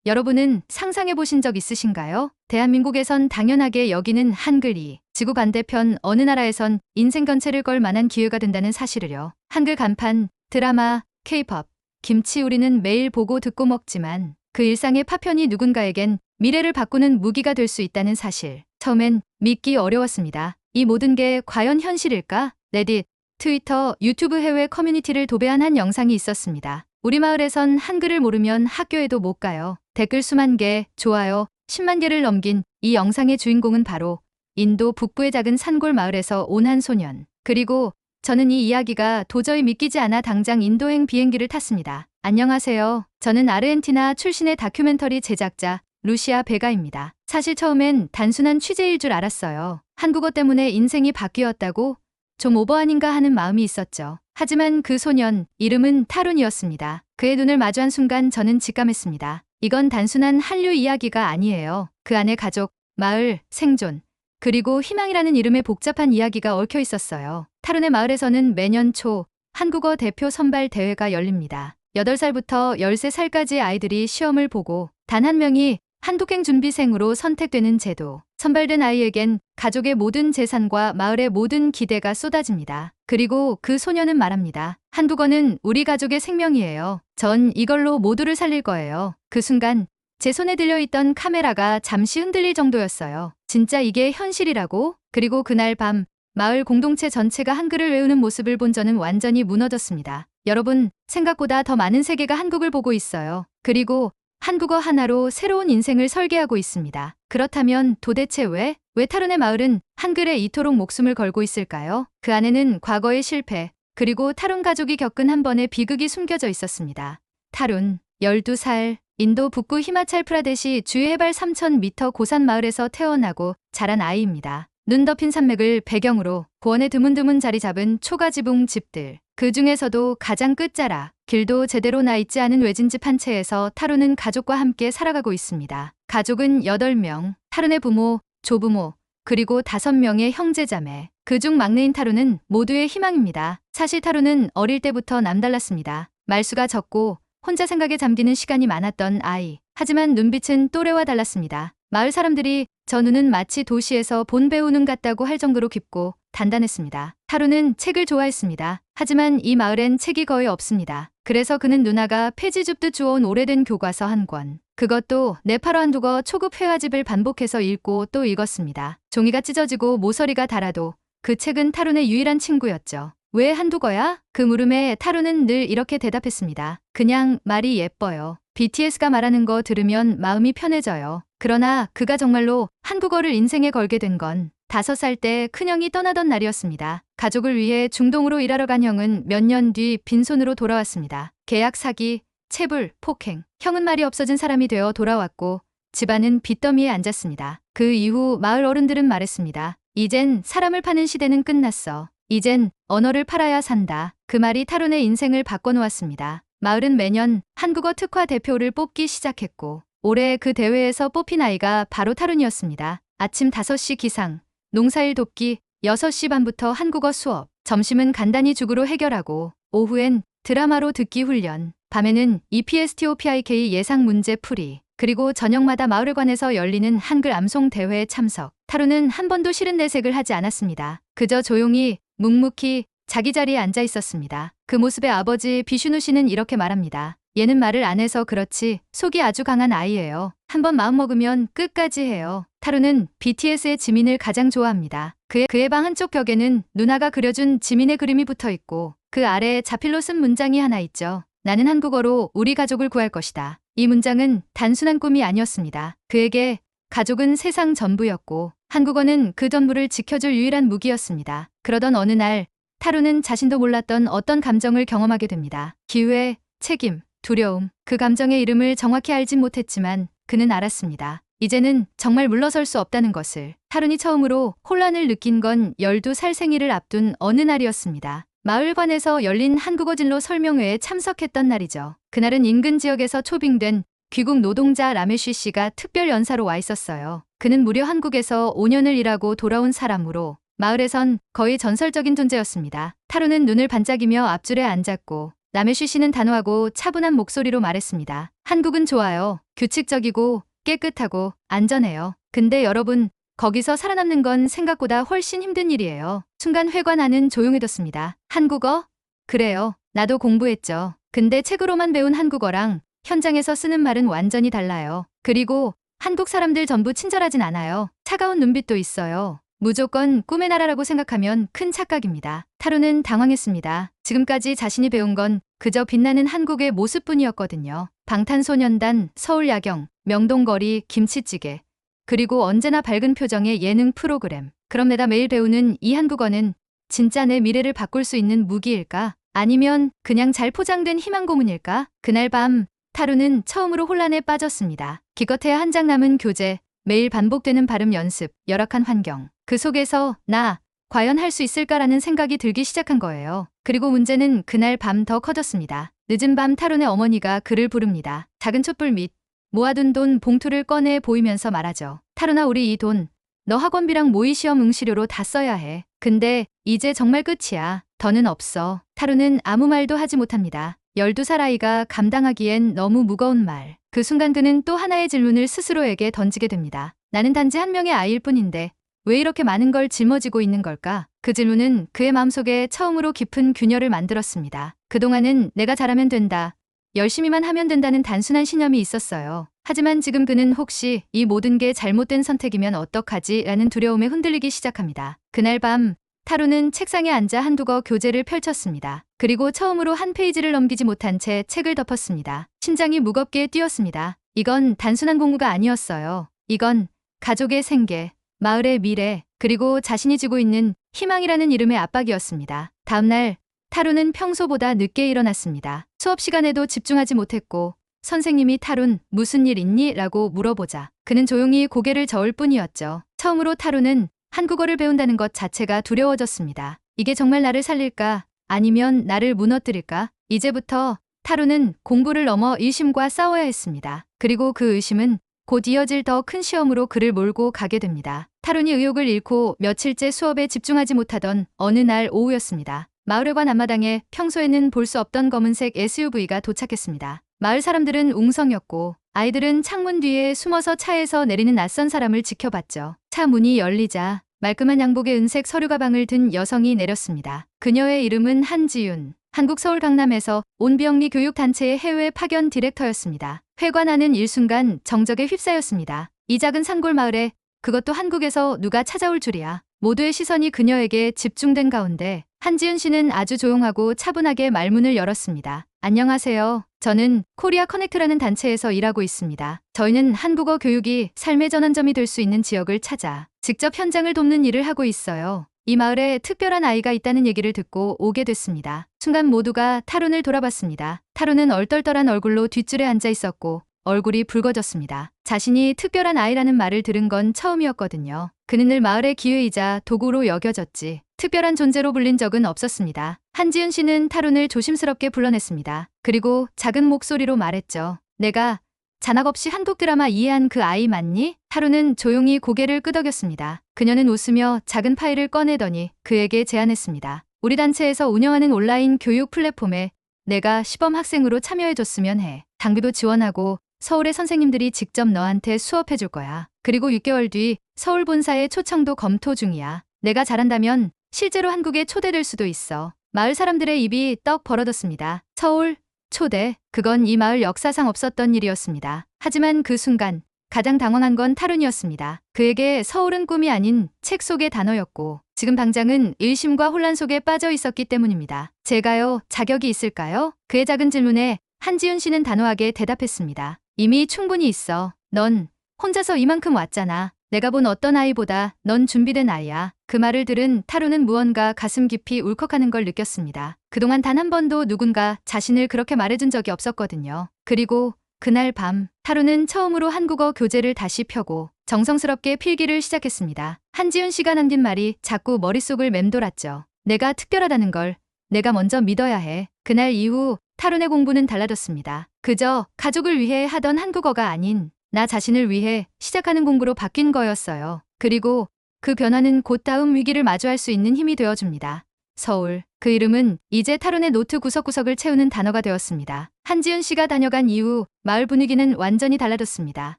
여러분은 상상해 보신 적 있으신가요? 대한민국에선 당연하게 여기는 한글이 지구 반대편 어느 나라에선 인생 견체를 걸 만한 기회가 된다는 사실을요. 한글 간판, 드라마, 케이팝, 김치 우리는 매일 보고 듣고 먹지만 그 일상의 파편이 누군가에겐 미래를 바꾸는 무기가 될 수 있다는 사실. 처음엔 믿기 어려웠습니다. 이 모든 게 과연 현실일까? 레딧, 트위터, 유튜브 해외 커뮤니티를 도배한 한 영상이 있었습니다. 우리 마을에선 한글을 모르면 학교에도 못 가요. 댓글 수만 개, 좋아요, 10만 개를 넘긴 이 영상의 주인공은 바로 인도 북부의 작은 산골 마을에서 온 한 소년. 그리고 저는 이 이야기가 도저히 믿기지 않아 당장 인도행 비행기를 탔습니다. 안녕하세요. 저는 아르헨티나 출신의 다큐멘터리 제작자 루시아 베가입니다. 사실 처음엔 단순한 취재일 줄 알았어요. 한국어 때문에 인생이 바뀌었다고? 좀 오버 아닌가 하는 마음이 있었죠. 하지만 그 소년, 이름은 타룬이었습니다. 그의 눈을 마주한 순간 저는 직감했습니다. 이건 단순한 한류 이야기가 아니에요. 그 안에 가족, 마을, 생존, 그리고 희망이라는 이름의 복잡한 이야기가 얽혀 있었어요. 타룬의 마을에서는 매년 초 한국어 대표 선발 대회가 열립니다. 8살부터 13살까지의 아이들이 시험을 보고 단 한 명이 한국행 준비생으로 선택되는 제도. 선발된 아이에겐 가족의 모든 재산과 마을의 모든 기대가 쏟아집니다. 그리고 그 소녀는 말합니다. 한국어는 우리 가족의 생명이에요. 전 이걸로 모두를 살릴 거예요. 그 순간 제 손에 들려있던 카메라가 잠시 흔들릴 정도였어요. 진짜 이게 현실이라고? 그리고 그날 밤 마을 공동체 전체가 한글을 외우는 모습을 본 저는 완전히 무너졌습니다. 여러분, 생각보다 더 많은 세계가 한국을 보고 있어요. 그리고 한국어 하나로 새로운 인생을 설계하고 있습니다. 그렇다면 도대체 왜 타룬의 마을은 한글에 이토록 목숨을 걸고 있을까요? 그 안에는 과거의 실패, 그리고 타룬 가족이 겪은 한 번의 비극이 숨겨져 있었습니다. 타룬, 12살, 인도 북부 히마찰 프라데시 주해발 3,000m 고산 마을에서 태어나고 자란 아이입니다. 눈 덮인 산맥을 배경으로 고원에 드문드문 자리 잡은 초가지붕 집들. 그 중에서도 가장 끝자락, 길도 제대로 나 있지 않은 외진 집 한 채에서 타룬은 가족과 함께 살아가고 있습니다. 가족은 8명, 타룬의 부모, 조부모, 그리고 5명의 형제자매. 그중 막내인 타룬은 모두의 희망입니다. 사실 타룬은 어릴 때부터 남달랐습니다. 말수가 적고 혼자 생각에 잠기는 시간이 많았던 아이. 하지만 눈빛은 또래와 달랐습니다. 마을 사람들이 저 눈은 마치 도시에서 본 배우 눈 같다고 할 정도로 깊고 단단했습니다. 타룬은 책을 좋아했습니다. 하지만 이 마을엔 책이 거의 없습니다. 그래서 그는 누나가 폐지 줍듯 주워온 오래된 교과서 한 권. 그것도 네팔어 한국어 초급 회화집을 반복해서 읽고 또 읽었습니다. 종이가 찢어지고 모서리가 닳아도 그 책은 타룬의 유일한 친구였죠. 왜 한국어야? 그 물음에 타룬은 늘 이렇게 대답했습니다. 그냥 말이 예뻐요. BTS가 말하는 거 들으면 마음이 편해져요. 그러나 그가 정말로 한국어를 인생에 걸게 된 건 5살 때 큰형이 떠나던 날이었습니다. 가족을 위해 중동으로 일하러 간 형은 몇 년 뒤 빈손으로 돌아왔습니다. 계약 사기, 체불, 폭행. 형은 말이 없어진 사람이 되어 돌아왔고 집안은 빚더미에 앉았습니다. 그 이후 마을 어른들은 말했습니다. 이젠 사람을 파는 시대는 끝났어. 이젠 언어를 팔아야 산다. 그 말이 타룬의 인생을 바꿔놓았습니다. 마을은 매년 한국어 특화 대표를 뽑기 시작했고 올해 그 대회에서 뽑힌 아이가 바로 타룬이었습니다. 아침 5시 기상, 농사일 돕기, 6시 반부터 한국어 수업, 점심은 간단히 죽으로 해결하고 오후엔 드라마로 듣기 훈련, 밤에는 EPSTOPIK 예상 문제 풀이, 그리고 저녁마다 마을회관에서 열리는 한글 암송 대회에 참석. 타룬은 한 번도 싫은 내색을 하지 않았습니다. 그저 조용히 묵묵히 자기 자리에 앉아 있었습니다. 그 모습에 아버지 비슈누 씨는 이렇게 말합니다. 얘는 말을 안 해서 그렇지 속이 아주 강한 아이예요. 한번 마음먹으면 끝까지 해요. 타룬은 BTS의 지민을 가장 좋아합니다. 그의 방 한쪽 벽에는 누나가 그려준 지민의 그림이 붙어 있고 그 아래에 자필로 쓴 문장이 하나 있죠. 나는 한국어로 우리 가족을 구할 것이다. 이 문장은 단순한 꿈이 아니었습니다. 그에게 가족은 세상 전부였고 한국어는 그 전부를 지켜줄 유일한 무기였습니다. 그러던 어느 날 타룬은 자신도 몰랐던 어떤 감정을 경험하게 됩니다. 기회, 책임, 두려움. 그 감정의 이름을 정확히 알진 못했지만 그는 알았습니다. 이제는 정말 물러설 수 없다는 것을. 타룬이 처음으로 혼란을 느낀 건 12살 생일을 앞둔 어느 날이었습니다. 마을관에서 열린 한국어 진로 설명회에 참석했던 날이죠. 그날은 인근 지역에서 초빙된 귀국 노동자 라메쉬 씨가 특별 연사로 와 있었어요. 그는 무려 한국에서 5년을 일하고 돌아온 사람으로 마을에선 거의 전설적인 존재였습니다. 타룬은 눈을 반짝이며 앞줄에 앉았고 남의 쉬쉬는 단호하고 차분한 목소리로 말했습니다. 한국은 좋아요. 규칙적이고 깨끗하고 안전해요. 근데 여러분, 거기서 살아남는 건 생각보다 훨씬 힘든 일이에요. 순간 회관안은 조용해졌습니다. 한국어? 그래요. 나도 공부했죠. 근데 책으로만 배운 한국어랑 현장에서 쓰는 말은 완전히 달라요. 그리고 한국 사람들 전부 친절하진 않아요. 차가운 눈빛도 있어요. 무조건 꿈의 나라라고 생각하면 큰 착각입니다. 타루는 당황했습니다. 지금까지 자신이 배운 건 그저 빛나는 한국의 모습뿐이었거든요. 방탄소년단, 서울야경, 명동거리, 김치찌개, 그리고 언제나 밝은 표정의 예능 프로그램. 그럼 내가 매일 배우는 이 한국어는 진짜 내 미래를 바꿀 수 있는 무기일까? 아니면 그냥 잘 포장된 희망 고문일까? 그날 밤 타루는 처음으로 혼란에 빠졌습니다. 기껏해야 한 장 남은 교재, 매일 반복되는 발음 연습, 열악한 환경. 그 속에서 나 과연 할 수 있을까라는 생각이 들기 시작한 거예요. 그리고 문제는 그날 밤 더 커졌습니다. 늦은 밤 타룬의 어머니가 그를 부릅니다. 작은 촛불 밑 모아둔 돈 봉투를 꺼내 보이면서 말하죠. 타룬아, 우리 이 돈 너 학원비랑 모의 시험 응시료로 다 써야 해. 근데 이제 정말 끝이야. 더는 없어. 타룬은 아무 말도 하지 못합니다. 12살 아이가 감당하기엔 너무 무거운 말. 그 순간 그는 또 하나의 질문을 스스로에게 던지게 됩니다. 나는 단지 한 명의 아이일 뿐인데 왜 이렇게 많은 걸 짊어지고 있는 걸까? 그 질문은 그의 마음속에 처음으로 깊은 균열을 만들었습니다. 그동안은 내가 잘하면 된다, 열심히만 하면 된다는 단순한 신념이 있었어요. 하지만 지금 그는 혹시 이 모든 게 잘못된 선택이면 어떡하지? 라는 두려움에 흔들리기 시작합니다. 그날 밤 타루는 책상에 앉아 한국어 교재를 펼쳤습니다. 그리고 처음으로 한 페이지를 넘기지 못한 채 책을 덮었습니다. 심장이 무겁게 뛰었습니다. 이건 단순한 공부가 아니었어요. 이건 가족의 생계, 마을의 미래, 그리고 자신이 지고 있는 희망이라는 이름의 압박이었습니다. 다음날 타룬은 평소보다 늦게 일어났습니다. 수업 시간에도 집중하지 못했고 선생님이 타룬 무슨 일 있니? 라고 물어보자 그는 조용히 고개를 저을 뿐이었죠. 처음으로 타룬은 한국어를 배운다는 것 자체가 두려워졌습니다. 이게 정말 나를 살릴까? 아니면 나를 무너뜨릴까? 이제부터 타룬은 공부를 넘어 의심과 싸워야 했습니다. 그리고 그 의심은 곧 이어질 더 큰 시험으로 그를 몰고 가게 됩니다. 타룬이 의욕을 잃고 며칠째 수업에 집중하지 못하던 어느 날 오후였습니다. 마을회관 앞마당에 평소에는 볼 수 없던 검은색 SUV가 도착했습니다. 마을 사람들은 웅성였고 아이들은 창문 뒤에 숨어서 차에서 내리는 낯선 사람을 지켜봤죠. 차 문이 열리자 말끔한 양복의 은색 서류 가방을 든 여성이 내렸습니다. 그녀의 이름은 한지윤. 한국 서울 강남에서 온비영리 교육단체의 해외 파견 디렉터였습니다. 회관 안은 일순간 정적에 휩싸였습니다. 이 작은 산골 마을에 그것도 한국에서 누가 찾아올 줄이야. 모두의 시선이 그녀에게 집중된 가운데 한지윤 씨는 아주 조용하고 차분하게 말문을 열었습니다. 안녕하세요. 저는 코리아 커넥트라는 단체에서 일하고 있습니다. 저희는 한국어 교육이 삶의 전환점이 될 수 있는 지역을 찾아 직접 현장을 돕는 일을 하고 있어요. 이 마을에 특별한 아이가 있다는 얘기를 듣고 오게 됐습니다. 순간 모두가 타룬을 돌아봤습니다. 타룬은 얼떨떨한 얼굴로 뒷줄에 앉아 있었고 얼굴이 붉어졌습니다. 자신이 특별한 아이라는 말을 들은 건 처음이었거든요. 그는 늘 마을의 기회이자 도구로 여겨졌지 특별한 존재로 불린 적은 없었습니다. 한지윤 씨는 타룬을 조심스럽게 불러냈습니다. 그리고 작은 목소리로 말했죠. 내가 잔악 없이 한국 드라마 이해한 그 아이 맞니? 타룬은 조용히 고개를 끄덕였습니다. 그녀는 웃으며 작은 파일을 꺼내더니 그에게 제안했습니다. 우리 단체에서 운영하는 온라인 교육 플랫폼에 내가 시범 학생으로 참여해줬으면 해. 장비도 지원하고 서울의 선생님들이 직접 너한테 수업해줄 거야. 그리고 6개월 뒤 서울 본사에 초청도 검토 중이야. 내가 잘한다면 실제로 한국에 초대될 수도 있어. 마을 사람들의 입이 떡 벌어졌습니다. 서울 초대, 그건 이 마을 역사상 없었던 일이었습니다. 하지만 그 순간 가장 당황한 건 타룬이었습니다. 그에게 서울은 꿈이 아닌 책 속의 단어였고 지금 당장은 의심과 혼란 속에 빠져 있었기 때문입니다. 제가요, 자격이 있을까요? 그의 작은 질문에 한지윤 씨는 단호하게 대답했습니다. 이미 충분히 있어. 넌 혼자서 이만큼 왔잖아. 내가 본 어떤 아이보다 넌 준비된 아이야. 그 말을 들은 타루는 무언가 가슴 깊이 울컥하는 걸 느꼈습니다. 그동안 단 한 번도 누군가 자신을 그렇게 말해준 적이 없었거든요. 그리고 그날 밤 타루는 처음으로 한국어 교재를 다시 펴고 정성스럽게 필기를 시작했습니다. 한지윤 씨가 남긴 말이 자꾸 머릿속을 맴돌았죠. 내가 특별하다는 걸 내가 먼저 믿어야 해. 그날 이후 타룬의 공부는 달라졌습니다. 그저 가족을 위해 하던 한국어가 아닌 나 자신을 위해 시작하는 공부로 바뀐 거였어요. 그리고 그 변화는 곧 다음 위기를 마주할 수 있는 힘이 되어줍니다. 서울 그 이름은 이제 타론의 노트 구석구석을 채우는 단어가 되었습니다. 한지은 씨가 다녀간 이후 마을 분위기는 완전히 달라졌습니다.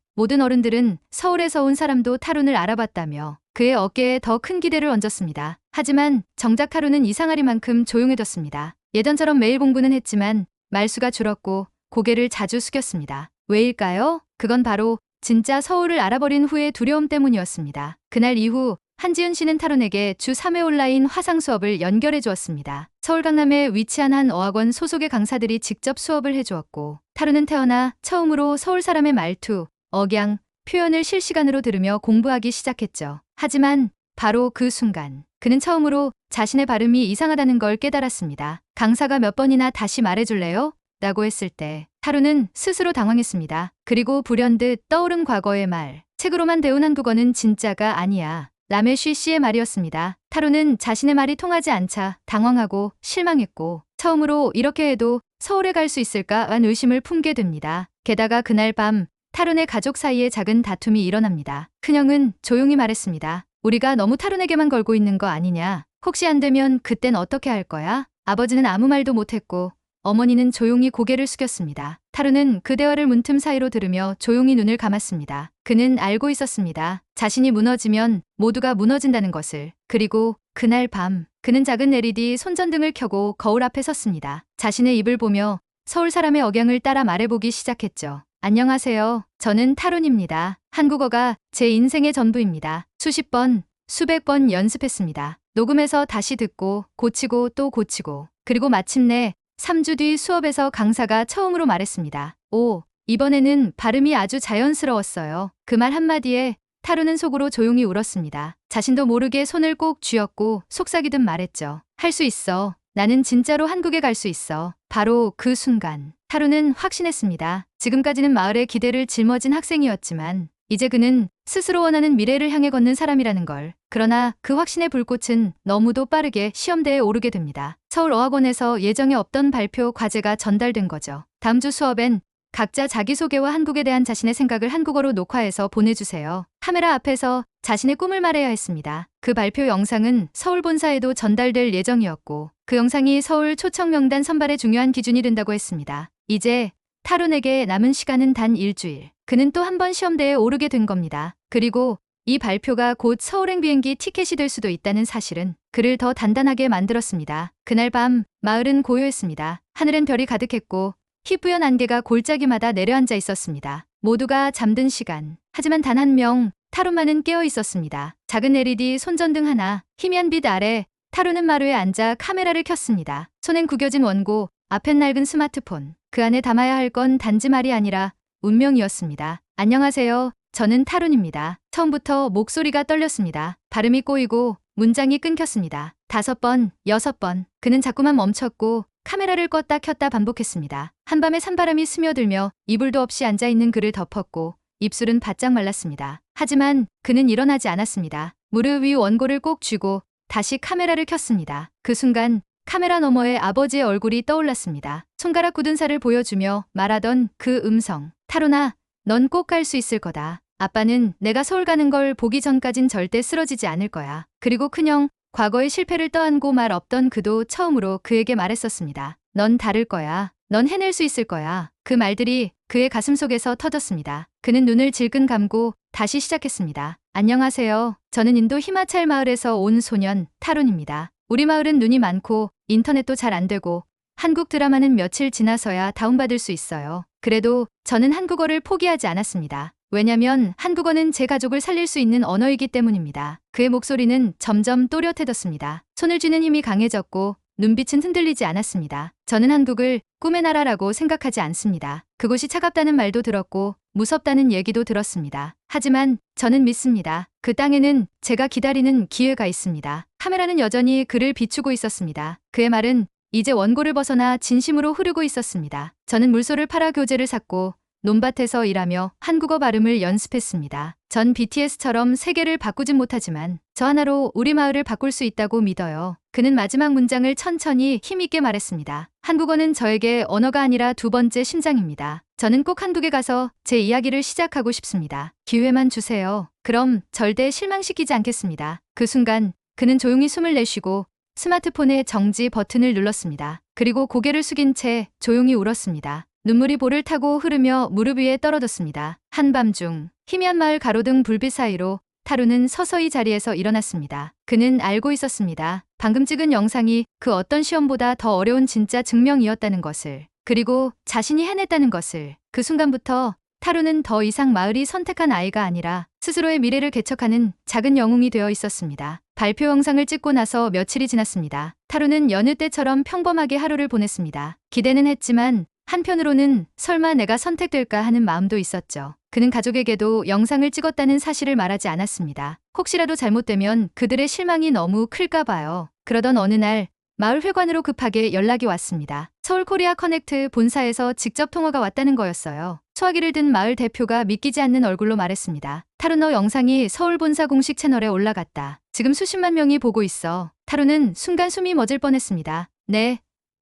모든 어른들은 서울에서 온 사람도 타론을 알아봤다며 그의 어깨에 더 큰 기대를 얹었습니다. 하지만 정작 타론은 이상하리만큼 조용해졌습니다. 예전처럼 매일 공부는 했지만 말수가 줄었고 고개를 자주 숙였습니다. 왜일까요? 그건 바로 진짜 서울을 알아버린 후의 두려움 때문이었습니다. 그날 이후 한지은 씨는 타론에게 주 3회 온라인 화상 수업을 연결해 주었습니다. 서울 강남에 위치한 한 어학원 소속의 강사들이 직접 수업을 해주었고 타론은 태어나 처음으로 서울 사람의 말투, 억양, 표현을 실시간으로 들으며 공부하기 시작했죠. 하지만 바로 그 순간 그는 처음으로 자신의 발음이 이상하다는 걸 깨달았습니다. 강사가 몇 번이나 다시 말해줄래요? 라고 했을 때 타론은 스스로 당황했습니다. 그리고 불현듯 떠오른 과거의 말. 책으로만 배운 한국어는 진짜가 아니야. 라메쉬 씨의 말이었습니다. 타론은 자신의 말이 통하지 않자 당황하고 실망했고 처음으로 이렇게 해도 서울에 갈 수 있을까란 의심을 품게 됩니다. 게다가 그날 밤 타론의 가족 사이에 작은 다툼이 일어납니다. 큰형은 조용히 말했습니다. 우리가 너무 타론에게만 걸고 있는 거 아니냐. 혹시 안 되면 그땐 어떻게 할 거야? 아버지는 아무 말도 못했고 어머니는 조용히 고개를 숙였습니다. 타론은 그 대화를 문틈 사이로 들으며 조용히 눈을 감았습니다. 그는 알고 있었습니다. 자신이 무너지면 모두가 무너진다는 것을. 그리고 그날 밤 그는 작은 LED 손전등을 켜고 거울 앞에 섰습니다. 자신의 입을 보며 서울 사람의 억양을 따라 말해보기 시작했죠. 안녕하세요. 저는 타론입니다. 한국어가 제 인생의 전부입니다. 수십 번, 수백 번 연습했습니다. 녹음해서 다시 듣고 고치고 또 고치고 그리고 마침내 3주 뒤 수업에서 강사가 처음으로 말했습니다. 오, 이번에는 발음이 아주 자연스러웠어요. 그 말 한마디에 타론은 속으로 조용히 울었습니다. 자신도 모르게 손을 꼭 쥐었고 속삭이듯 말했죠. 할 수 있어. 나는 진짜로 한국에 갈 수 있어. 바로 그 순간 타론은 확신했습니다. 지금까지는 마을의 기대를 짊어진 학생이었지만 이제 그는 스스로 원하는 미래를 향해 걷는 사람이라는 걸. 그러나 그 확신의 불꽃은 너무도 빠르게 시험대에 오르게 됩니다. 서울 어학원에서 예정에 없던 발표 과제가 전달된 거죠. 다음 주 수업엔 각자 자기소개와 한국에 대한 자신의 생각을 한국어로 녹화해서 보내주세요. 카메라 앞에서 자신의 꿈을 말해야 했습니다. 그 발표 영상은 서울 본사에도 전달될 예정이었고 그 영상이 서울 초청 명단 선발의 중요한 기준이 된다고 했습니다. 이제 타론에게 남은 시간은 단 일주일. 그는 또 한 번 시험대에 오르게 된 겁니다. 그리고 이 발표가 곧 서울행 비행기 티켓이 될 수도 있다는 사실은 그를 더 단단하게 만들었습니다. 그날 밤 마을은 고요했습니다. 하늘엔 별이 가득했고 희뿌연 안개가 골짜기마다 내려앉아 있었습니다. 모두가 잠든 시간. 하지만 단 한 명, 타론만은 깨어 있었습니다. 작은 LED 손전등 하나, 희미한 빛 아래 타론은 마루에 앉아 카메라를 켰습니다. 손엔 구겨진 원고, 앞엔 낡은 스마트폰. 그 안에 담아야 할 건 단지 말이 아니라 운명이었습니다. 안녕하세요. 저는 타론입니다. 처음부터 목소리가 떨렸습니다. 발음이 꼬이고 문장이 끊겼습니다. 5번, 6번. 그는 자꾸만 멈췄고 카메라를 껐다 켰다 반복했습니다. 한밤에 산바람이 스며들며 이불도 없이 앉아있는 그를 덮었고 입술은 바짝 말랐습니다. 하지만 그는 일어나지 않았습니다. 무릎 위 원고를 꼭 쥐고 다시 카메라를 켰습니다. 그 순간 카메라 너머에 아버지의 얼굴이 떠올랐습니다. 손가락 굳은 살을 보여주며 말하던 그 음성. 타론아, 넌 꼭 갈 수 있을 거다. 아빠는 내가 서울 가는 걸 보기 전까진 절대 쓰러지지 않을 거야. 그리고 큰형, 과거의 실패를 떠안고 말 없던 그도 처음으로 그에게 말했었습니다. 넌 다를 거야. 넌 해낼 수 있을 거야. 그 말들이 그의 가슴속에서 터졌습니다. 그는 눈을 질끈 감고 다시 시작했습니다. 안녕하세요. 저는 인도 히마찰 마을에서 온 소년 타론입니다. 우리 마을은 눈이 많고 인터넷도 잘 안 되고 한국 드라마는 며칠 지나서야 다운받을 수 있어요. 그래도 저는 한국어를 포기하지 않았습니다. 왜냐면 한국어는 제 가족을 살릴 수 있는 언어이기 때문입니다. 그의 목소리는 점점 또렷해졌습니다. 손을 쥐는 힘이 강해졌고 눈빛은 흔들리지 않았습니다. 저는 한국을 꿈의 나라라고 생각하지 않습니다. 그곳이 차갑다는 말도 들었고 무섭다는 얘기도 들었습니다. 하지만 저는 믿습니다. 그 땅에는 제가 기다리는 기회가 있습니다. 카메라는 여전히 그를 비추고 있었습니다. 그의 말은 이제 원고를 벗어나 진심으로 흐르고 있었습니다. 저는 물소를 팔아 교재를 샀고 논밭에서 일하며 한국어 발음을 연습했습니다. 전 BTS처럼 세계를 바꾸진 못하지만 저 하나로 우리 마을을 바꿀 수 있다고 믿어요. 그는 마지막 문장을 천천히 힘있게 말했습니다. 한국어는 저에게 언어가 아니라 두 번째 심장입니다. 저는 꼭 한국에 가서 제 이야기를 시작하고 싶습니다. 기회만 주세요. 그럼 절대 실망시키지 않겠습니다. 그 순간 그는 조용히 숨을 내쉬고 스마트폰의 정지 버튼을 눌렀습니다. 그리고 고개를 숙인 채 조용히 울었습니다. 눈물이 볼을 타고 흐르며 무릎 위에 떨어졌습니다. 한밤중 희미한 마을 가로등 불빛 사이로 타루는 서서히 자리에서 일어났습니다. 그는 알고 있었습니다. 방금 찍은 영상이 그 어떤 시험보다 더 어려운 진짜 증명이었다는 것을. 그리고 자신이 해냈다는 것을. 그 순간부터 타루는 더 이상 마을이 선택한 아이가 아니라 스스로의 미래를 개척하는 작은 영웅이 되어 있었습니다. 발표 영상을 찍고 나서 며칠이 지났습니다. 타루는 여느 때처럼 평범하게 하루를 보냈습니다. 기대는 했지만 한편으로는 설마 내가 선택될까 하는 마음도 있었죠. 그는 가족에게도 영상을 찍었다는 사실을 말하지 않았습니다. 혹시라도 잘못되면 그들의 실망이 너무 클까 봐요. 그러던 어느 날 마을 회관으로 급하게 연락이 왔습니다. 서울 코리아 커넥트 본사에서 직접 통화가 왔다는 거였어요. 소화기를 든 마을 대표가 믿기지 않는 얼굴로 말했습니다. 타루 너 영상이 서울 본사 공식 채널에 올라갔다. 지금 수십만 명이 보고 있어. 타루는 순간 숨이 멎을 뻔했습니다. 네.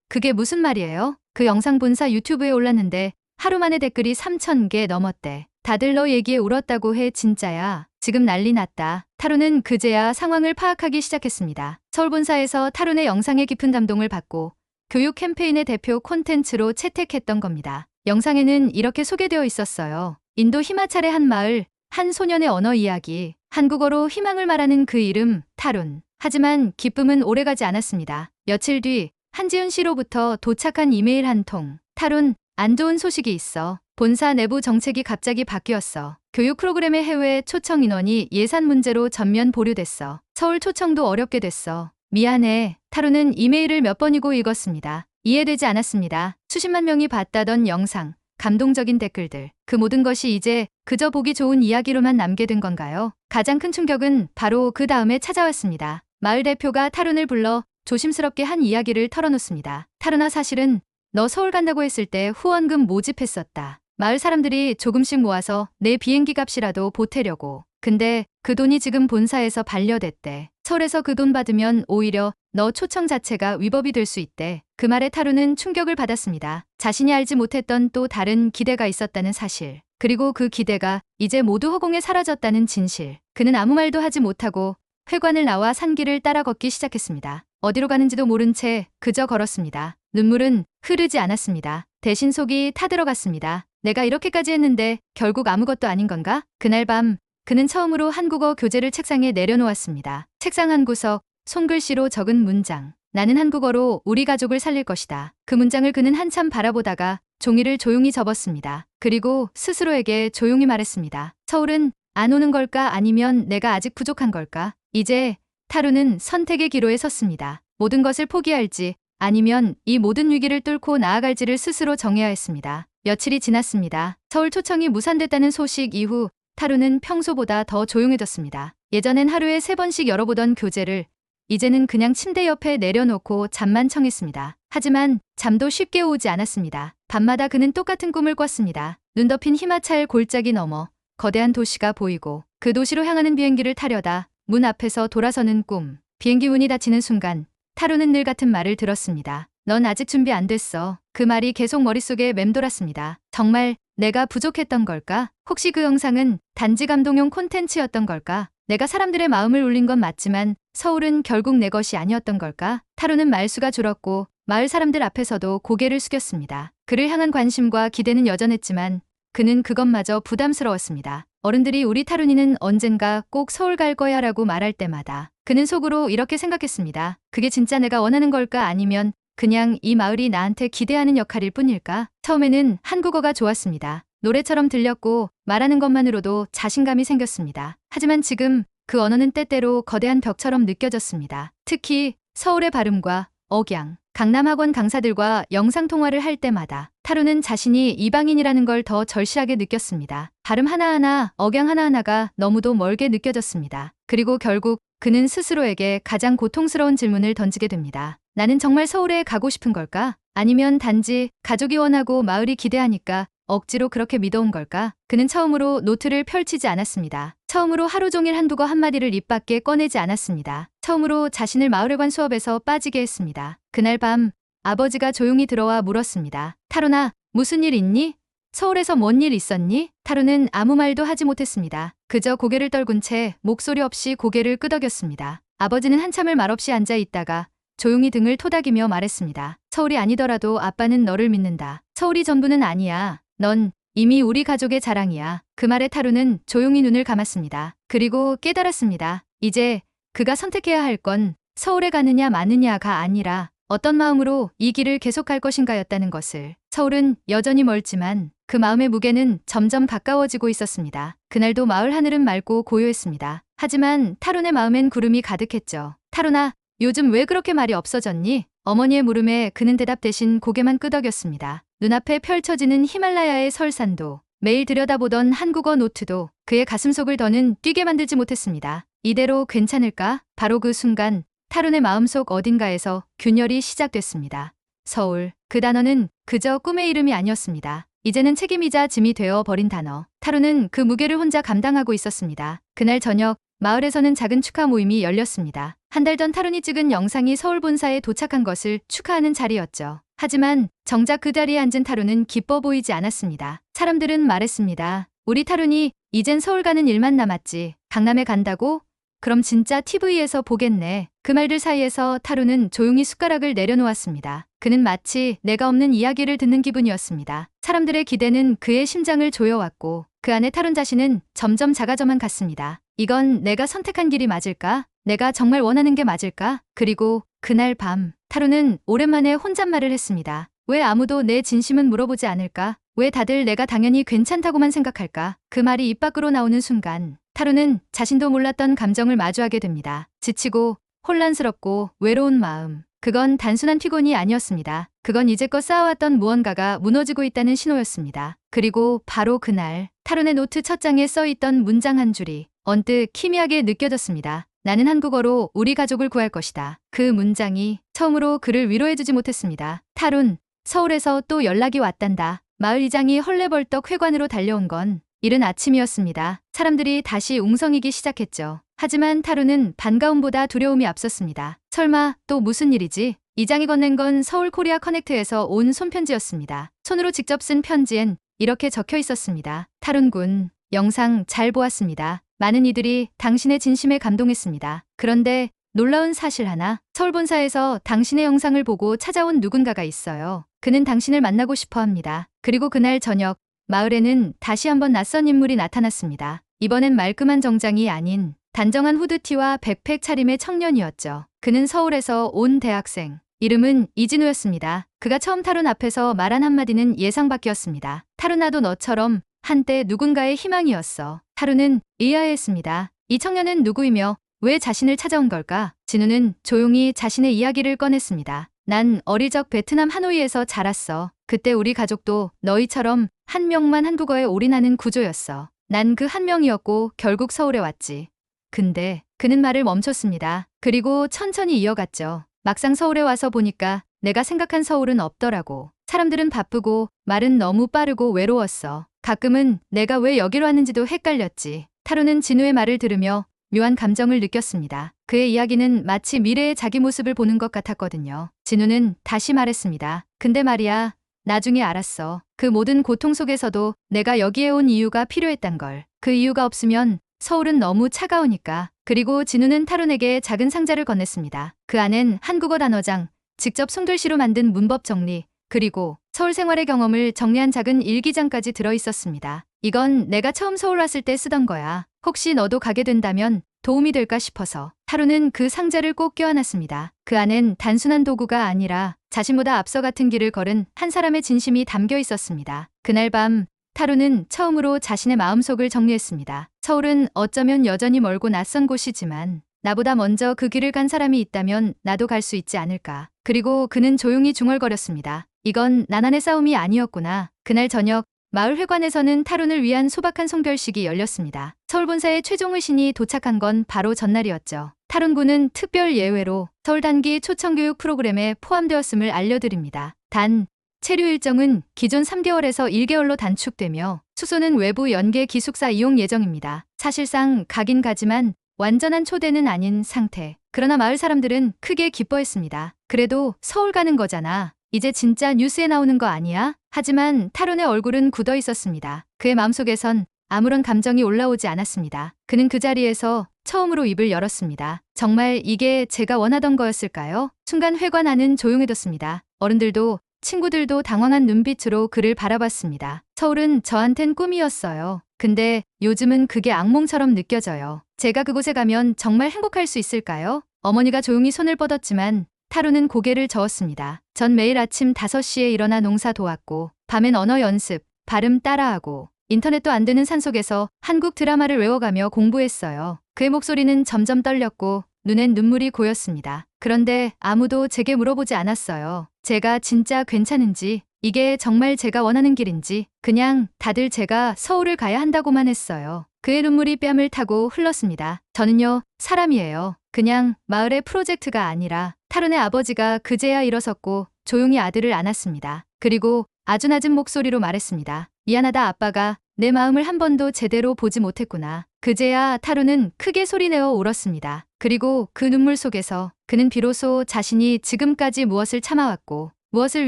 그게 무슨 말이에요? 그 영상 본사 유튜브에 올랐는데 하루 만에 댓글이 3,000개 넘었대. 다들 너 얘기에 울었다고 해. 진짜야. 지금 난리 났다. 타루는 그제야 상황을 파악하기 시작했습니다. 서울 본사에서 타루의 영상에 깊은 감동을 받고 교육 캠페인의 대표 콘텐츠로 채택했던 겁니다. 영상에는 이렇게 소개되어 있었어요. 인도 히마찰의 한 마을, 한 소년의 언어 이야기, 한국어로 희망을 말하는 그 이름 타룬. 하지만 기쁨은 오래가지 않았습니다. 며칠 뒤 한지훈 씨로부터 도착한 이메일 한 통. 타룬, 안 좋은 소식이 있어. 본사 내부 정책이 갑자기 바뀌었어. 교육 프로그램의 해외 초청 인원이 예산 문제로 전면 보류됐어. 서울 초청도 어렵게 됐어. 미안해. 타루는 이메일을 몇 번이고 읽었습니다. 이해되지 않았습니다. 수십만 명이 봤다던 영상, 감동적인 댓글들. 그 모든 것이 이제 그저 보기 좋은 이야기로만 남게 된 건가요? 가장 큰 충격은 바로 그 다음에 찾아왔습니다. 마을 대표가 타룬을 불러 조심스럽게 한 이야기를 털어놓습니다. 타룬아, 사실은 너 서울 간다고 했을 때 후원금 모집했었다. 마을 사람들이 조금씩 모아서 내 비행기 값이라도 보태려고. 근데 그 돈이 지금 본사에서 반려됐대. 서울에서 그 돈 받으면 오히려 너 초청 자체가 위법이 될 수 있대. 그 말에 타루는 충격을 받았습니다. 자신이 알지 못했던 또 다른 기대가 있었다는 사실. 그리고 그 기대가 이제 모두 허공에 사라졌다는 진실. 그는 아무 말도 하지 못하고 회관을 나와 산길을 따라 걷기 시작했습니다. 어디로 가는지도 모른 채 그저 걸었습니다. 눈물은 흐르지 않았습니다. 대신 속이 타들어갔습니다. 내가 이렇게까지 했는데 결국 아무것도 아닌 건가? 그날 밤 그는 처음으로 한국어 교재를 책상에 내려놓았습니다. 책상 한 구석, 손글씨로 적은 문장. 나는 한국어로 우리 가족을 살릴 것이다. 그 문장을 그는 한참 바라보다가 종이를 조용히 접었습니다. 그리고 스스로에게 조용히 말했습니다. 서울은 안 오는 걸까? 아니면 내가 아직 부족한 걸까? 이제 타루는 선택의 기로에 섰습니다. 모든 것을 포기할지 아니면 이 모든 위기를 뚫고 나아갈지를 스스로 정해야 했습니다. 며칠이 지났습니다. 서울 초청이 무산됐다는 소식 이후 타루는 평소보다 더 조용해졌습니다. 예전엔 하루에 3번씩 열어보던 교재를 이제는 그냥 침대 옆에 내려놓고 잠만 청했습니다. 하지만 잠도 쉽게 오지 않았습니다. 밤마다 그는 똑같은 꿈을 꿨습니다. 눈 덮인 히마차엘 골짜기 너머 거대한 도시가 보이고 그 도시로 향하는 비행기를 타려다 문 앞에서 돌아서는 꿈. 비행기 문이 닫히는 순간 타루는 늘 같은 말을 들었습니다. 넌 아직 준비 안 됐어. 그 말이 계속 머릿속에 맴돌았습니다. 정말 내가 부족했던 걸까? 혹시 그 영상은 단지 감동용 콘텐츠였던 걸까? 내가 사람들의 마음을 울린 건 맞지만 서울은 결국 내 것이 아니었던 걸까? 타루는 말수가 줄었고 마을 사람들 앞에서도 고개를 숙였습니다. 그를 향한 관심과 기대는 여전했지만 그는 그것마저 부담스러웠습니다. 어른들이 우리 타루니는 언젠가 꼭 서울 갈 거야 라고 말할 때마다 그는 속으로 이렇게 생각했습니다. 그게 진짜 내가 원하는 걸까? 아니면 그냥 이 마을이 나한테 기대하는 역할일 뿐일까? 처음에는 한국어가 좋았습니다. 노래처럼 들렸고 말하는 것만으로도 자신감이 생겼습니다. 하지만 지금 그 언어는 때때로 거대한 벽처럼 느껴졌습니다. 특히 서울의 발음과 억양, 강남학원 강사들과 영상통화를 할 때마다 타루는 자신이 이방인이라는 걸 더 절실하게 느꼈습니다. 발음 하나하나, 억양 하나하나가 너무도 멀게 느껴졌습니다. 그리고 결국 그는 스스로에게 가장 고통스러운 질문을 던지게 됩니다. 나는 정말 서울에 가고 싶은 걸까? 아니면 단지 가족이 원하고 마을이 기대하니까 억지로 그렇게 믿어온 걸까? 그는 처음으로 노트를 펼치지 않았습니다. 처음으로 하루 종일 한국어 한마디를 입 밖에 꺼내지 않았습니다. 처음으로 자신을 마을회관 수업에서 빠지게 했습니다. 그날 밤 아버지가 조용히 들어와 물었습니다. 타루나, 무슨 일 있니? 서울에서 뭔 일 있었니? 타루는 아무 말도 하지 못했습니다. 그저 고개를 떨군 채 목소리 없이 고개를 끄덕였습니다. 아버지는 한참을 말없이 앉아 있다가 조용히 등을 토닥이며 말했습니다. 서울이 아니더라도 아빠는 너를 믿는다. 서울이 전부는 아니야. 넌 이미 우리 가족의 자랑이야. 그 말에 타루는 조용히 눈을 감았습니다. 그리고 깨달았습니다. 이제 그가 선택해야 할 건 서울에 가느냐 마느냐가 아니라 어떤 마음으로 이 길을 계속할 것인가였다는 것을. 서울은 여전히 멀지만 그 마음의 무게는 점점 가까워지고 있었습니다. 그날도 마을 하늘은 맑고 고요했습니다. 하지만 타룬의 마음엔 구름이 가득했죠. 타룬아, 요즘 왜 그렇게 말이 없어졌니? 어머니의 물음에 그는 대답 대신 고개만 끄덕였습니다. 눈앞에 펼쳐지는 히말라야의 설산도, 매일 들여다보던 한국어 노트도 그의 가슴속을 더는 뛰게 만들지 못했습니다. 이대로 괜찮을까? 바로 그 순간 타룬의 마음속 어딘가에서 균열이 시작됐습니다. 서울, 그 단어는 그저 꿈의 이름이 아니었습니다. 이제는 책임이자 짐이 되어 버린 단어. 타룬은 그 무게를 혼자 감당하고 있었습니다. 그날 저녁 마을에서는 작은 축하 모임이 열렸습니다. 한 달 전 타룬이 찍은 영상이 서울 본사에 도착한 것을 축하하는 자리였죠. 하지만 정작 그 자리에 앉은 타룬은 기뻐 보이지 않았습니다. 사람들은 말했습니다. 우리 타룬이 이젠 서울 가는 일만 남았지. 강남에 간다고? 그럼 진짜 TV에서 보겠네. 그 말들 사이에서 타룬은 조용히 숟가락을 내려놓았습니다. 그는 마치 내가 없는 이야기를 듣는 기분이었습니다. 사람들의 기대는 그의 심장을 조여왔고 그 안에 타룬 자신은 점점 작아져만 갔습니다. 이건 내가 선택한 길이 맞을까? 내가 정말 원하는 게 맞을까? 그리고 그날 밤 타룬은 오랜만에 혼잣말을 했습니다. 왜 아무도 내 진심은 물어보지 않을까? 왜 다들 내가 당연히 괜찮다고만 생각할까? 그 말이 입 밖으로 나오는 순간 타룬은 자신도 몰랐던 감정을 마주하게 됩니다. 지치고 혼란스럽고 외로운 마음. 그건 단순한 피곤이 아니었습니다. 그건 이제껏 쌓아왔던 무언가가 무너지고 있다는 신호였습니다. 그리고 바로 그날 타룬의 노트 첫 장에 써있던 문장 한 줄이 언뜻 희미하게 느껴졌습니다. 나는 한국어로 우리 가족을 구할 것이다. 그 문장이 처음으로 그를 위로해주지 못했습니다. 타룬, 서울에서 또 연락이 왔단다. 마을 이장이 헐레벌떡 회관으로 달려온 건 이른 아침이었습니다. 사람들이 다시 웅성이기 시작했죠. 하지만 타룬은 반가움보다 두려움이 앞섰습니다. 설마 또 무슨 일이지? 이장이 건넨 건 서울 코리아 커넥트에서 온 손편지였습니다. 손으로 직접 쓴 편지엔 이렇게 적혀 있었습니다. 타룬 군, 영상 잘 보았습니다. 많은 이들이 당신의 진심에 감동했습니다. 그런데 놀라운 사실 하나, 서울 본사에서 당신의 영상을 보고 찾아온 누군가가 있어요. 그는 당신을 만나고 싶어 합니다. 그리고 그날 저녁 마을에는 다시 한번 낯선 인물이 나타났습니다. 이번엔 말끔한 정장이 아닌 단정한 후드티와 백팩 차림의 청년이었죠. 그는 서울에서 온 대학생. 이름은 이진우였습니다. 그가 처음 타룬 앞에서 말한 한마디는 예상 밖이었습니다. 타룬아도 너처럼 한때 누군가의 희망이었어. 타룬은 의아해했습니다. 이 청년은 누구이며 왜 자신을 찾아온 걸까? 진우는 조용히 자신의 이야기를 꺼냈습니다. 난 어릴 적 베트남 하노이에서 자랐어. 그때 우리 가족도 너희처럼 한 명만 한국어에 올인하는 구조였어. 난 그 한 명이었고 결국 서울에 왔지. 근데 그는 말을 멈췄습니다. 그리고 천천히 이어갔죠. 막상 서울에 와서 보니까 내가 생각한 서울은 없더라고. 사람들은 바쁘고 말은 너무 빠르고 외로웠어. 가끔은 내가 왜 여기로 왔는지도 헷갈렸지. 타루는 진우의 말을 들으며 묘한 감정을 느꼈습니다. 그의 이야기는 마치 미래의 자기 모습을 보는 것 같았거든요. 진우는 다시 말했습니다. 근데 말이야, 나중에 알았어. 그 모든 고통 속에서도 내가 여기에 온 이유가 필요했단 걸. 그 이유가 없으면 서울은 너무 차가우니까. 그리고 진우는 타룬에게 작은 상자를 건넸습니다. 그 안엔 한국어 단어장, 직접 손글씨로 만든 문법 정리, 그리고 서울 생활의 경험을 정리한 작은 일기장까지 들어있었습니다. 이건 내가 처음 서울 왔을 때 쓰던 거야. 혹시 너도 가게 된다면 도움이 될까 싶어서. 타루는 그 상자를 꼭 껴안았습니다. 그 안엔 단순한 도구가 아니라 자신보다 앞서 같은 길을 걸은 한 사람의 진심이 담겨 있었습니다. 그날 밤 타루는 처음으로 자신의 마음속을 정리했습니다. 서울은 어쩌면 여전히 멀고 낯선 곳이지만 나보다 먼저 그 길을 간 사람이 있다면 나도 갈 수 있지 않을까. 그리고 그는 조용히 중얼거렸습니다. 이건 나만의 싸움이 아니었구나. 그날 저녁 마을 회관에서는 타룬을 위한 소박한 송별식이 열렸습니다. 서울 본사의 최종 의신이 도착한 건 바로 전날이었죠. 타룬 군은 특별 예외로 서울 단기 초청교육 프로그램에 포함되었음을 알려드립니다. 단, 체류 일정은 기존 3개월에서 1개월로 단축되며 숙소는 외부 연계 기숙사 이용 예정입니다. 사실상 가긴 가지만 완전한 초대는 아닌 상태. 그러나 마을 사람들은 크게 기뻐했습니다. 그래도 서울 가는 거잖아. 이제 진짜 뉴스에 나오는 거 아니야? 하지만 타룬의 얼굴은 굳어 있었습니다. 그의 마음속에선 아무런 감정이 올라오지 않았습니다. 그는 그 자리에서 처음으로 입을 열었습니다. 정말 이게 제가 원하던 거였을까요? 순간 회관 안은 조용해졌습니다. 어른들도 친구들도 당황한 눈빛으로 그를 바라봤습니다. 서울은 저한텐 꿈이었어요. 근데 요즘은 그게 악몽처럼 느껴져요. 제가 그곳에 가면 정말 행복할 수 있을까요? 어머니가 조용히 손을 뻗었지만 타루는 고개를 저었습니다. 전 매일 아침 5시에 일어나 농사 도왔고 밤엔 언어 연습, 발음 따라하고 인터넷도 안 되는 산속에서 한국 드라마를 외워가며 공부했어요. 그의 목소리는 점점 떨렸고 눈엔 눈물이 고였습니다. 그런데 아무도 제게 물어보지 않았어요. 제가 진짜 괜찮은지, 이게 정말 제가 원하는 길인지, 그냥 다들 제가 서울을 가야 한다고만 했어요. 그의 눈물이 뺨을 타고 흘렀습니다. 저는요, 사람이에요. 그냥 마을의 프로젝트가 아니라 타룬의 아버지가 그제야 일어섰고 조용히 아들을 안았습니다. 그리고 아주 낮은 목소리로 말했습니다. 미안하다 아빠가 내 마음을 한 번도 제대로 보지 못했구나. 그제야 타루는 크게 소리내어 울었습니다. 그리고 그 눈물 속에서 그는 비로소 자신이 지금까지 무엇을 참아왔고 무엇을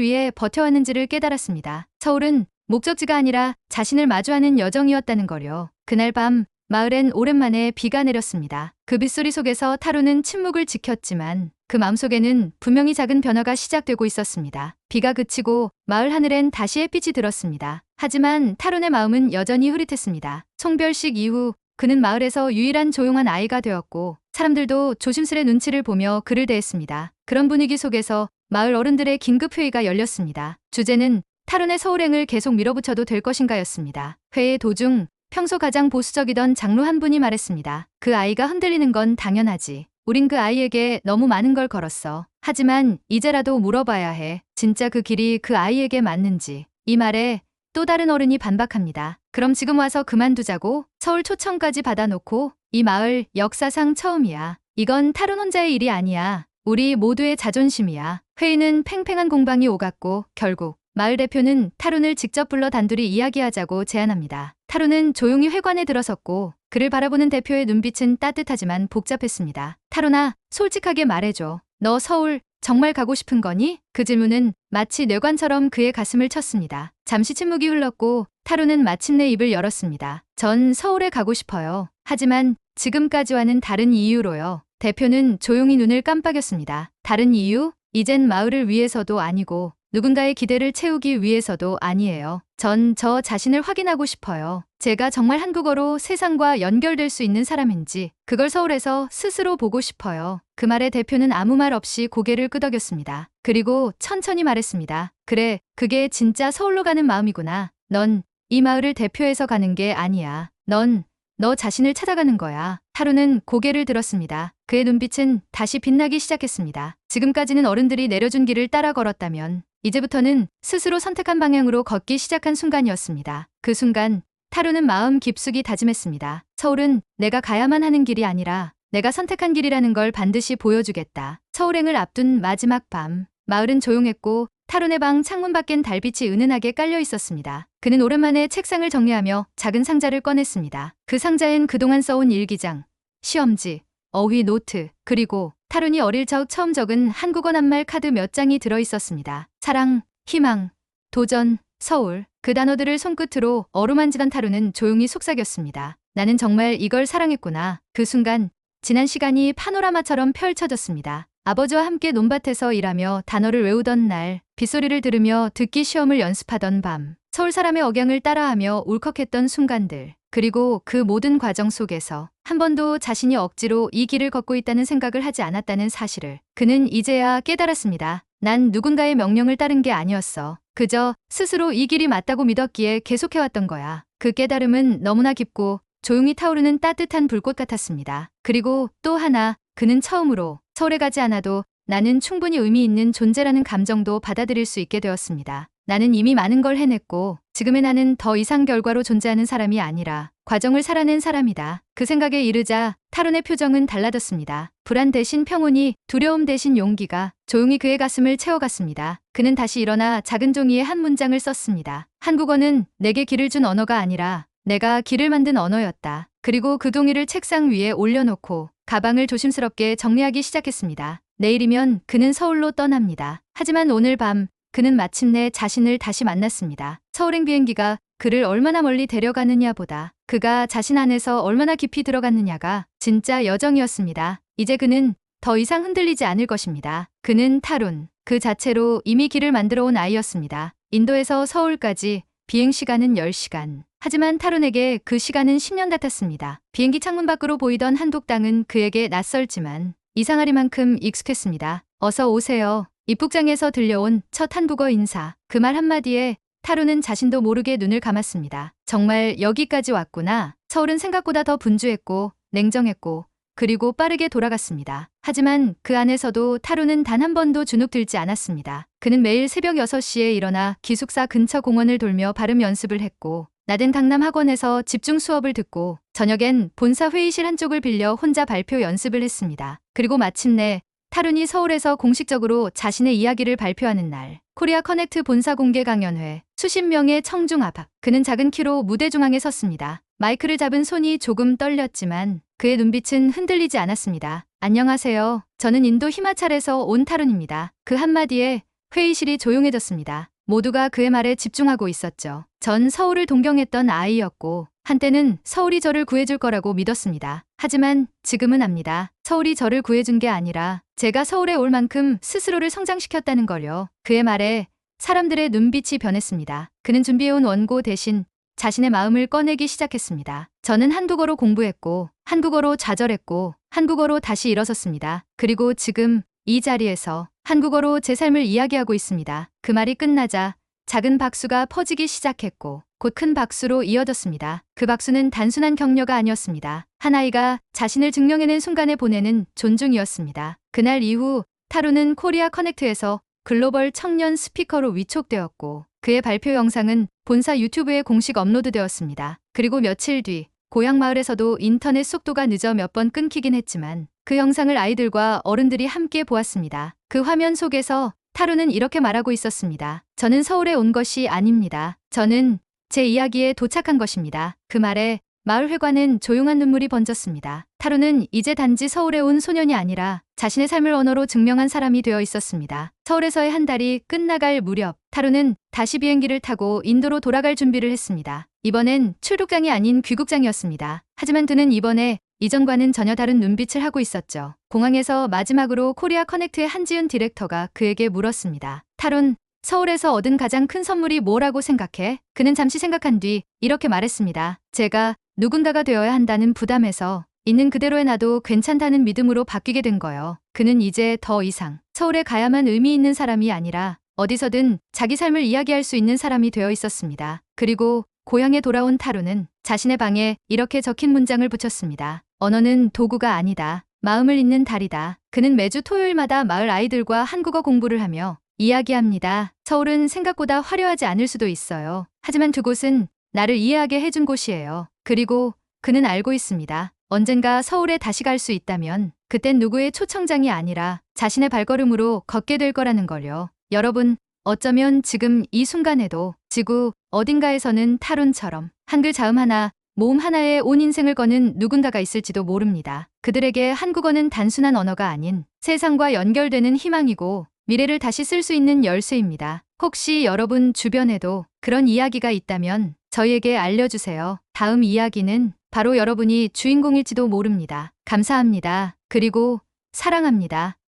위해 버텨왔는지를 깨달았습니다. 서울은 목적지가 아니라 자신을 마주하는 여정이었다는 거요. 그날 밤 마을엔 오랜만에 비가 내렸습니다. 그 빗소리 속에서 타루는 침묵을 지켰지만 그 마음속에는 분명히 작은 변화가 시작되고 있었습니다. 비가 그치고 마을 하늘엔 다시 햇빛이 들었습니다. 하지만 타룬의 마음은 여전히 흐릿했습니다. 송별식 이후 그는 마을에서 유일한 조용한 아이가 되었고 사람들도 조심스레 눈치를 보며 그를 대했습니다. 그런 분위기 속에서 마을 어른들의 긴급회의가 열렸습니다. 주제는 타룬의 서울행을 계속 밀어붙여도 될 것인가였습니다. 회의 도중 평소 가장 보수적이던 장로 한 분이 말했습니다. 그 아이가 흔들리는 건 당연하지. 우린 그 아이에게 너무 많은 걸 걸었어. 하지만 이제라도 물어봐야 해. 진짜 그 길이 그 아이에게 맞는지. 이 말에 또 다른 어른이 반박합니다. 그럼 지금 와서 그만두자고? 서울 초청까지 받아놓고 이 마을 역사상 처음이야. 이건 타룬 혼자의 일이 아니야. 우리 모두의 자존심이야. 회의는 팽팽한 공방이 오갔고 결국 마을 대표는 타룬을 직접 불러 단둘이 이야기하자고 제안합니다. 타룬은 조용히 회관에 들어섰고 그를 바라보는 대표의 눈빛은 따뜻하지만 복잡했습니다. 타룬아, 솔직하게 말해줘. 너 서울 정말 가고 싶은 거니? 그 질문은 마치 뇌관처럼 그의 가슴을 쳤습니다. 잠시 침묵이 흘렀고 타룬은 마침내 입을 열었습니다. 전 서울에 가고 싶어요. 하지만 지금까지와는 다른 이유로요. 대표는 조용히 눈을 깜빡였습니다. 다른 이유? 이젠 마을을 위해서도 아니고 누군가의 기대를 채우기 위해서도 아니에요. 전 저 자신을 확인하고 싶어요. 제가 정말 한국어로 세상과 연결될 수 있는 사람인지 그걸 서울에서 스스로 보고 싶어요. 그 말에 대표는 아무 말 없이 고개를 끄덕였습니다. 그리고 천천히 말했습니다. 그래, 그게 진짜 서울로 가는 마음이구나. 넌 이 마을을 대표해서 가는 게 아니야. 넌 너 자신을 찾아가는 거야. 타루는 고개를 들었습니다. 그의 눈빛은 다시 빛나기 시작했습니다. 지금까지는 어른들이 내려준 길을 따라 걸었다면 이제부터는 스스로 선택한 방향으로 걷기 시작한 순간이었습니다. 그 순간 타루는 마음 깊숙이 다짐했습니다. 서울은 내가 가야만 하는 길이 아니라 내가 선택한 길이라는 걸 반드시 보여주겠다. 서울행을 앞둔 마지막 밤, 마을은 조용했고 타룬의 방 창문 밖엔 달빛이 은은하게 깔려 있었습니다. 그는 오랜만에 책상을 정리하며 작은 상자를 꺼냈습니다. 그 상자엔 그동안 써온 일기장, 시험지, 어휘 노트, 그리고 타룬이 어릴 적 처음 적은 한국어 낱말 카드 몇 장이 들어 있었습니다. 사랑, 희망, 도전, 서울. 그 단어들을 손끝으로 어루만지던 타룬은 조용히 속삭였습니다. 나는 정말 이걸 사랑했구나. 그 순간 지난 시간이 파노라마처럼 펼쳐졌습니다. 아버지와 함께 논밭에서 일하며 단어를 외우던 날, 빗소리를 들으며 듣기 시험을 연습하던 밤, 서울 사람의 억양을 따라하며 울컥했던 순간들, 그리고 그 모든 과정 속에서 한 번도 자신이 억지로 이 길을 걷고 있다는 생각을 하지 않았다는 사실을 그는 이제야 깨달았습니다. 난 누군가의 명령을 따른 게 아니었어. 그저 스스로 이 길이 맞다고 믿었기에 계속해왔던 거야. 그 깨달음은 너무나 깊고 조용히 타오르는 따뜻한 불꽃 같았습니다. 그리고 또 하나, 그는 처음으로 서울에 가지 않아도 나는 충분히 의미 있는 존재라는 감정도 받아들일 수 있게 되었습니다. 나는 이미 많은 걸 해냈고 지금의 나는 더 이상 결과로 존재하는 사람이 아니라 과정을 살아낸 사람이다. 그 생각에 이르자 타룬의 표정은 달라졌습니다. 불안 대신 평온이, 두려움 대신 용기가 조용히 그의 가슴을 채워갔습니다. 그는 다시 일어나 작은 종이에 한 문장을 썼습니다. 한국어는 내게 길을 준 언어가 아니라 내가 길을 만든 언어였다. 그리고 그 종이를 책상 위에 올려놓고 가방을 조심스럽게 정리하기 시작했습니다. 내일이면 그는 서울로 떠납니다. 하지만 오늘 밤 그는 마침내 자신을 다시 만났습니다. 서울행 비행기가 그를 얼마나 멀리 데려가느냐보다 그가 자신 안에서 얼마나 깊이 들어갔느냐가 진짜 여정이었습니다. 이제 그는 더 이상 흔들리지 않을 것입니다. 그는 타룬 그 자체로 이미 길을 만들어 온 아이였습니다. 인도에서 서울까지 비행시간은 10시간. 하지만 타룬에게 그 시간은 10년 같았습니다. 비행기 창문 밖으로 보이던 한복당은 그에게 낯설지만 이상하리만큼 익숙했습니다. 어서 오세요. 입국장에서 들려온 첫 한국어 인사. 그 말 한마디에 타룬은 자신도 모르게 눈을 감았습니다. 정말 여기까지 왔구나. 서울은 생각보다 더 분주했고 냉정했고 그리고 빠르게 돌아갔습니다. 하지만 그 안에서도 타룬은 단 한 번도 주눅 들지 않았습니다. 그는 매일 새벽 6시에 일어나 기숙사 근처 공원을 돌며 발음 연습을 했고 낮엔 강남 학원에서 집중 수업을 듣고 저녁엔 본사 회의실 한쪽을 빌려 혼자 발표 연습을 했습니다. 그리고 마침내 타룬이 서울에서 공식적으로 자신의 이야기를 발표하는 날, 코리아 커넥트 본사 공개 강연회, 수십 명의 청중 앞. 그는 작은 키로 무대 중앙에 섰습니다. 마이크를 잡은 손이 조금 떨렸지만 그의 눈빛은 흔들리지 않았습니다. 안녕하세요. 저는 인도 히마찰에서 온 타룬입니다. 그 한마디에 회의실이 조용해졌습니다. 모두가 그의 말에 집중하고 있었죠. 전 서울을 동경했던 아이였고 한때는 서울이 저를 구해줄 거라고 믿었습니다. 하지만 지금은 압니다. 서울이 저를 구해준 게 아니라 제가 서울에 올 만큼 스스로를 성장시켰다는 걸요. 그의 말에 사람들의 눈빛이 변했습니다. 그는 준비해온 원고 대신 자신의 마음을 꺼내기 시작했습니다. 저는 한국어로 공부했고 한국어로 좌절했고 한국어로 다시 일어섰습니다. 그리고 지금 이 자리에서 한국어로 제 삶을 이야기하고 있습니다. 그 말이 끝나자 작은 박수가 퍼지기 시작했고 곧 큰 박수로 이어졌습니다. 그 박수는 단순한 격려가 아니었습니다. 한 아이가 자신을 증명해낸 순간에 보내는 존중이었습니다. 그날 이후 타룬은 코리아 커넥트에서 글로벌 청년 스피커로 위촉되었고 그의 발표 영상은 본사 유튜브에 공식 업로드되었습니다. 그리고 며칠 뒤 고향 마을에서도 인터넷 속도가 늦어 몇 번 끊기긴 했지만 그 영상을 아이들과 어른들이 함께 보았습니다. 그 화면 속에서 타룬은 이렇게 말하고 있었습니다. 저는 서울에 온 것이 아닙니다. 저는 제 이야기에 도착한 것입니다. 그 말에 마을 회관엔 조용한 눈물이 번졌습니다. 타룬은 이제 단지 서울에 온 소년이 아니라 자신의 삶을 언어로 증명한 사람이 되어 있었습니다. 서울에서의 한 달이 끝나갈 무렵 타룬은 다시 비행기를 타고 인도로 돌아갈 준비를 했습니다. 이번엔 출국장이 아닌 귀국장이었습니다. 하지만 그는 이번에 이전과는 전혀 다른 눈빛을 하고 있었죠. 공항에서 마지막으로 코리아 커넥트의 한지은 디렉터가 그에게 물었습니다. 타룬, 서울에서 얻은 가장 큰 선물이 뭐라고 생각해? 그는 잠시 생각한 뒤 이렇게 말했습니다. 제가 누군가가 되어야 한다는 부담에서 있는 그대로의 나도 괜찮다는 믿음으로 바뀌게 된 거요. 그는 이제 더 이상 서울에 가야만 의미 있는 사람이 아니라 어디서든 자기 삶을 이야기할 수 있는 사람이 되어 있었습니다. 그리고 고향에 돌아온 타룬은 자신의 방에 이렇게 적힌 문장을 붙였습니다. 언어는 도구가 아니다. 마음을 잇는 달이다. 그는 매주 토요일마다 마을 아이들과 한국어 공부를 하며 이야기합니다. 서울은 생각보다 화려하지 않을 수도 있어요. 하지만 그곳은 나를 이해하게 해준 곳이에요. 그리고 그는 알고 있습니다. 언젠가 서울에 다시 갈 수 있다면 그땐 누구의 초청장이 아니라 자신의 발걸음으로 걷게 될 거라는 걸요. 여러분, 어쩌면 지금 이 순간에도 지구 어딘가에서는 타룬처럼 한글 자음 하나, 모음 하나에 온 인생을 거는 누군가가 있을지도 모릅니다. 그들에게 한국어는 단순한 언어가 아닌 세상과 연결되는 희망이고 미래를 다시 쓸 수 있는 열쇠입니다. 혹시 여러분 주변에도 그런 이야기가 있다면 저희에게 알려주세요. 다음 이야기는 바로 여러분이 주인공일지도 모릅니다. 감사합니다. 그리고 사랑합니다.